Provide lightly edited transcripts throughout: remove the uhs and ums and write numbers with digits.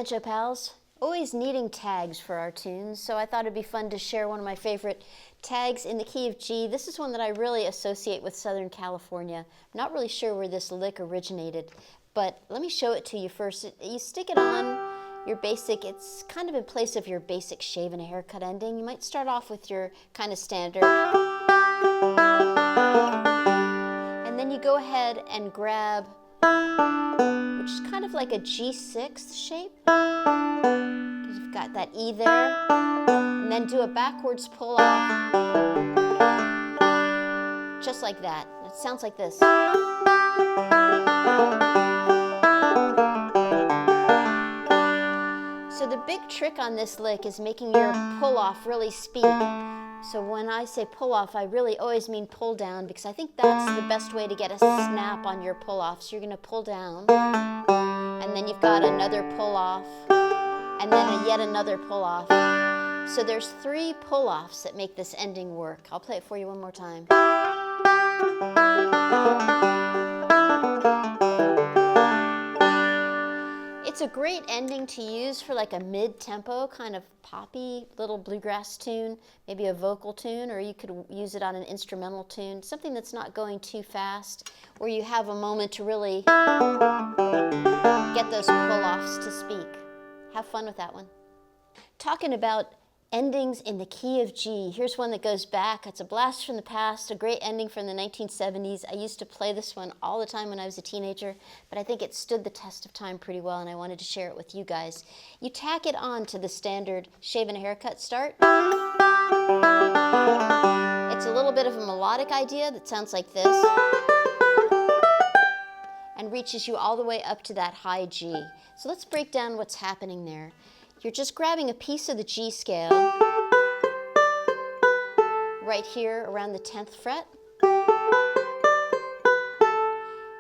Banjo pals, always needing tags for our tunes, so I thought it'd be fun to share one of my favorite tags in the key of G. This is one that I really associate with Southern California. I'm not really sure where this lick originated, but let me show it to you first. You stick it on your basic, it's kind of in place of your basic shave and a haircut ending. You might start off with your kind of standard. And then you go ahead and grab, which is kind of like a G6 shape. You've got that E there. And then do a backwards pull off. Just like that. It sounds like this. So the big trick on this lick is making your pull off really speak. So when I say pull off, I really always mean pull down, because I think that's the best way to get a snap on your pull off. So you're going to pull down, and then you've got another pull off, and then yet another pull off. So there's 3 pull offs that make this ending work. I'll play it for you one more time. It's a great ending to use for like a mid-tempo kind of poppy little bluegrass tune, maybe a vocal tune, or you could use it on an instrumental tune, something that's not going too fast, where you have a moment to really get those pull-offs to speak. Have fun with that one. Talking about endings in the key of G. Here's one that goes back. It's a blast from the past, a great ending from the 1970s. I used to play this one all the time when I was a teenager, but I think it stood the test of time pretty well, and I wanted to share it with you guys. You tack it on to the standard shave and a haircut start. It's a little bit of a melodic idea that sounds like this, and reaches you all the way up to that high G. So let's break down what's happening there. You're just grabbing a piece of the G scale right here around the 10th fret.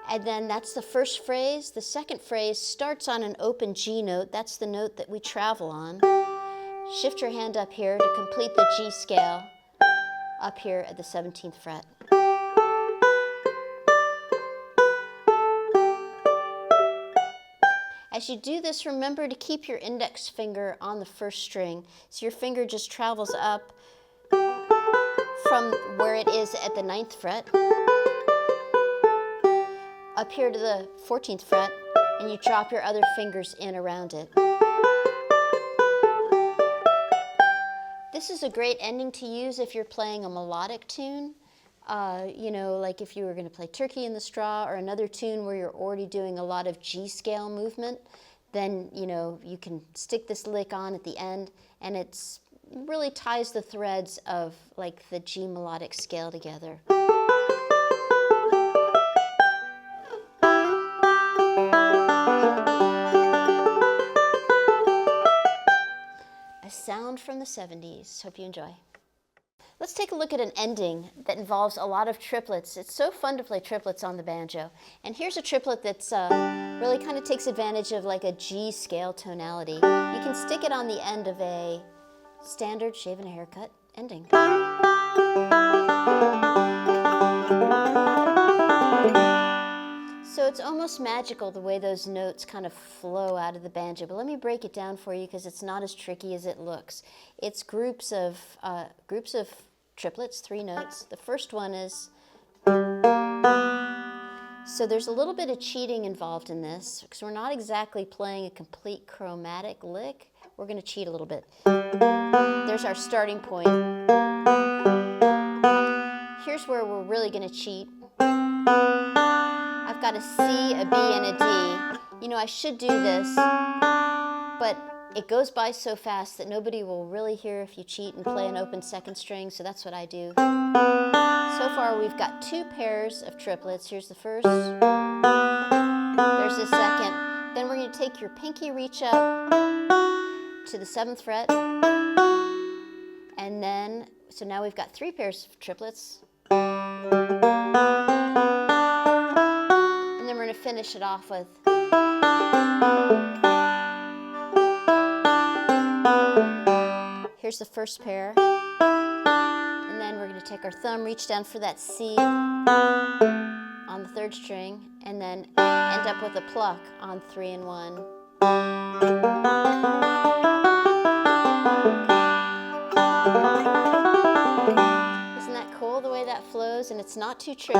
And then that's the first phrase. The second phrase starts on an open G note. That's the note that we travel on. Shift your hand up here to complete the G scale up here at the 17th fret. As you do this, remember to keep your index finger on the first string. So your finger just travels up from where it is at the 9th fret, up here to the 14th fret, and you drop your other fingers in around it. This is a great ending to use if you're playing a melodic tune. You know, like if you were going to play Turkey in the Straw or another tune where you're already doing a lot of G scale movement, then, you know, you can stick this lick on at the end, and it's really ties the threads of like the G melodic scale together. A sound from the 70s. Hope you enjoy. Let's take a look at an ending that involves a lot of triplets. It's so fun to play triplets on the banjo. And here's a triplet that's really kind of takes advantage of like a G scale tonality. You can stick it on the end of a standard shave and a haircut ending. So it's almost magical the way those notes kind of flow out of the banjo. But let me break it down for you because it's not as tricky as it looks. It's groups of triplets, 3 notes. The first one is, so there's a little bit of cheating involved in this because we're not exactly playing a complete chromatic lick. We're going to cheat a little bit. There's our starting point. Here's where we're really going to cheat. I've got a C, a B, and a D. You know, I should do this, but it goes by so fast that nobody will really hear if you cheat and play an open second string, so that's what I do. So far, we've got 2 pairs of triplets. Here's the first. There's the second. Then we're going to take your pinky reach up to the 7th fret. And then, so now we've got 3 pairs of triplets. And then we're going to finish it off with. Here's the first pair, and then we're going to take our thumb, reach down for that C on the 3rd string, and then end up with a pluck on 3 and 1. control the way that flows, and it's not too tricky.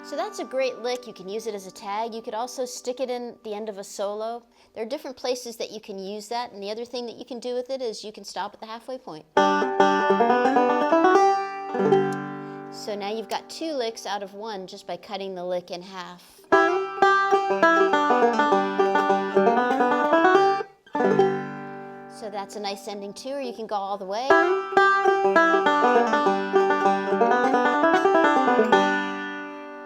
So that's a great lick. You can use it as a tag. You could also stick it in the end of a solo. There are different places that you can use that, and the other thing that you can do with it is you can stop at the halfway point. So now you've got 2 licks out of 1 just by cutting the lick in half. So that's a nice ending too, or you can go all the way.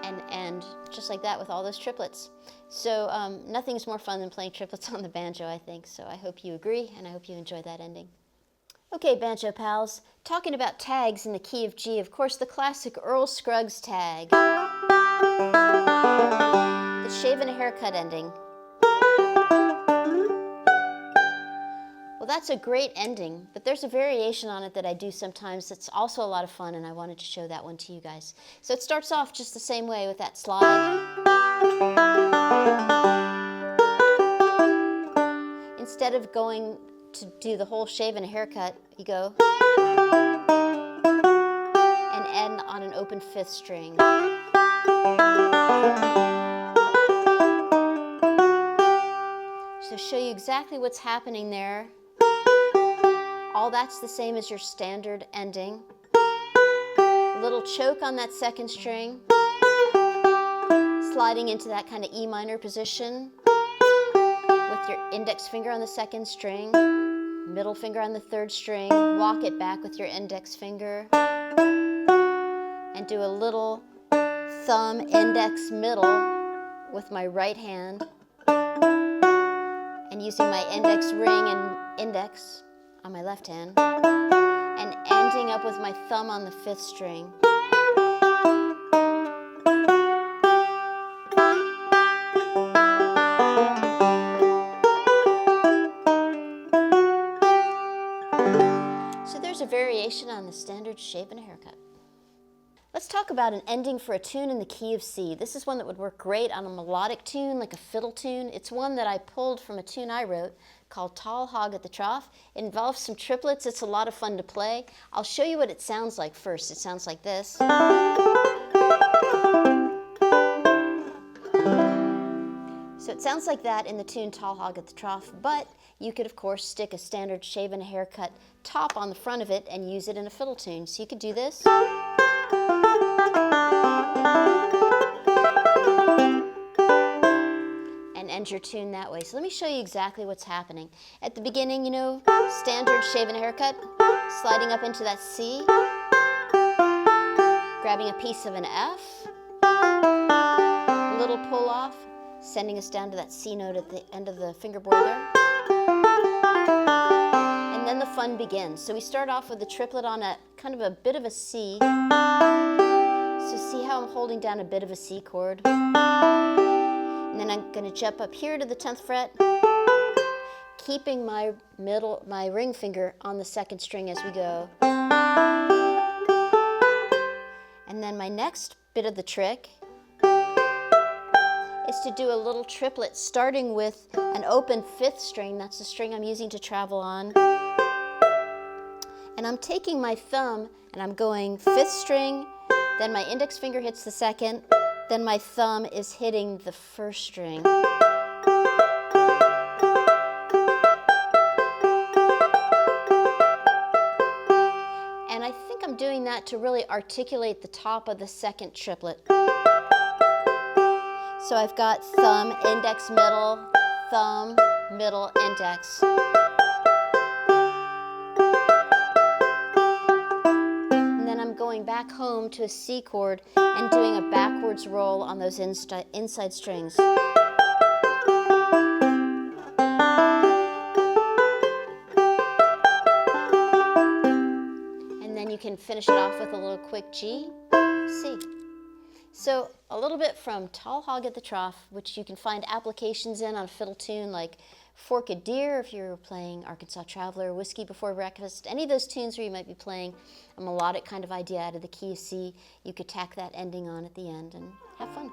And end just like that with all those triplets. So nothing's more fun than playing triplets on the banjo, I think. So I hope you agree, and I hope you enjoy that ending. Okay, banjo pals, talking about tags in the key of G, of course, the classic Earl Scruggs tag. The shave and a haircut ending. Well, that's a great ending, but there's a variation on it that I do sometimes that's also a lot of fun, and I wanted to show that one to you guys. So it starts off just the same way with that slide. Instead of going to do the whole shave and a haircut, you go and end on an open 5th string. So show you exactly what's happening there. All that's the same as your standard ending. A little choke on that 2nd string, sliding into that kind of E minor position with your index finger on the 2nd string, middle finger on the 3rd string, walk it back with your index finger, and do a little thumb, index, middle with my right hand, and using my index ring and index on my left hand, and ending up with my thumb on the 5th string. A variation on the standard shave and a haircut. Let's talk about an ending for a tune in the key of C. This is one that would work great on a melodic tune, like a fiddle tune. It's one that I pulled from a tune I wrote called Tall Hog at the Trough. It involves some triplets. It's a lot of fun to play. I'll show you what it sounds like first. It sounds like this. So it sounds like that in the tune Tall Hog at the Trough, but you could, of course, stick a standard shave and a haircut top on the front of it and use it in a fiddle tune. So you could do this. And end your tune that way. So let me show you exactly what's happening. At the beginning, you know, standard shave and a haircut, sliding up into that C, grabbing a piece of an F, little pull off, sending us down to that C note at the end of the fingerboard there. And then the fun begins. So we start off with a triplet on a kind of a bit of a C. So see how I'm holding down a bit of a C chord. And then I'm going to jump up here to the 10th fret, keeping my ring finger on the 2nd string as we go. And then my next bit of the trick is to do a little triplet starting with an open 5th string. That's the string I'm using to travel on. And I'm taking my thumb and I'm going 5th string, then my index finger hits the 2nd, then my thumb is hitting the 1st string. And I think I'm doing that to really articulate the top of the 2nd triplet. So I've got thumb, index, middle, thumb, middle, index. And then I'm going back home to a C chord and doing a backwards roll on those inside strings. And then you can finish it off with a little quick G, C. So a little bit from Tall Hog at the Trough, which you can find applications in on a fiddle tune like Forked Deer if you're playing Arkansas Traveler, Whiskey Before Breakfast, any of those tunes where you might be playing a melodic kind of idea out of the key of C, you could tack that ending on at the end and have fun.